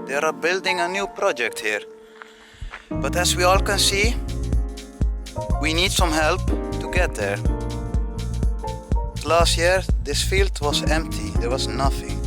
They are building a new project here. But as we all can see, we need some help to get there. Last year, this field was empty. There was nothing.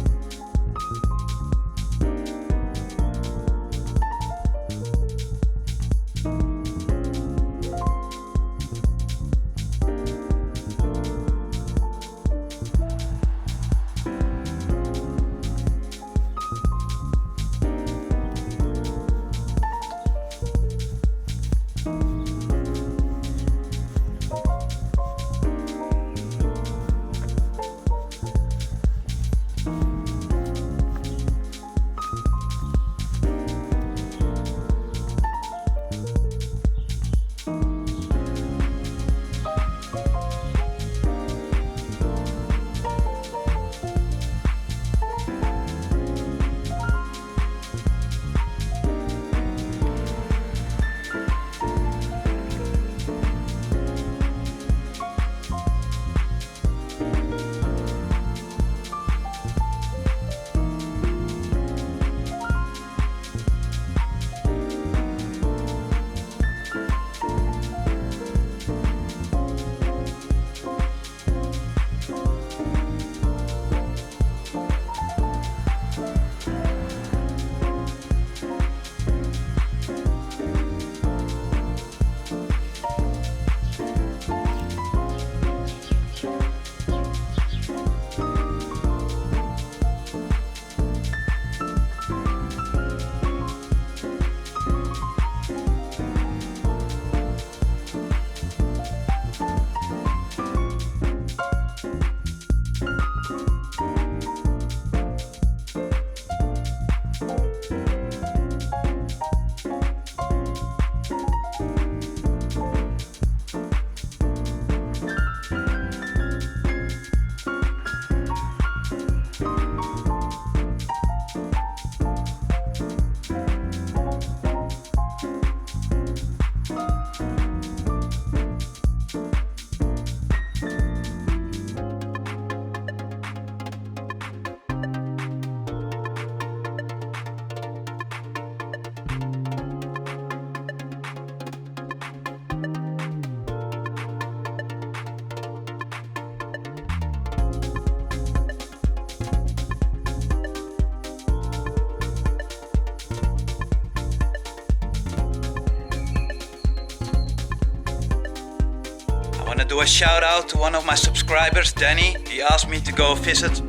I want to do a shout out to one of my subscribers, Danny. He asked me to go visit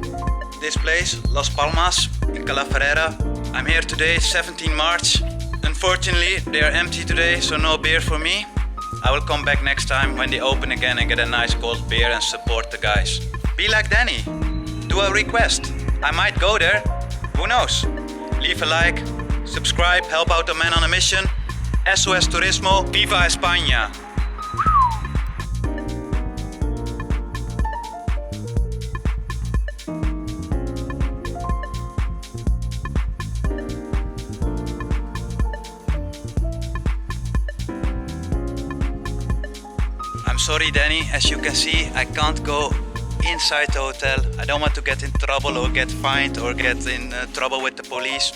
this place, Las Palmas in Cala. I'm here today, 17 March. Unfortunately, they are empty today, so no beer for me. I will come back next time when they open again and get a nice cold beer and support the guys. Be like Danny. Do a request. I might go there. Who knows? Leave a like, subscribe, help out a man on a mission. SOS Turismo, Viva España! I'm sorry, Danny, as you can see, I can't go inside the hotel. I don't want to get in trouble or get fined or get in trouble with the police.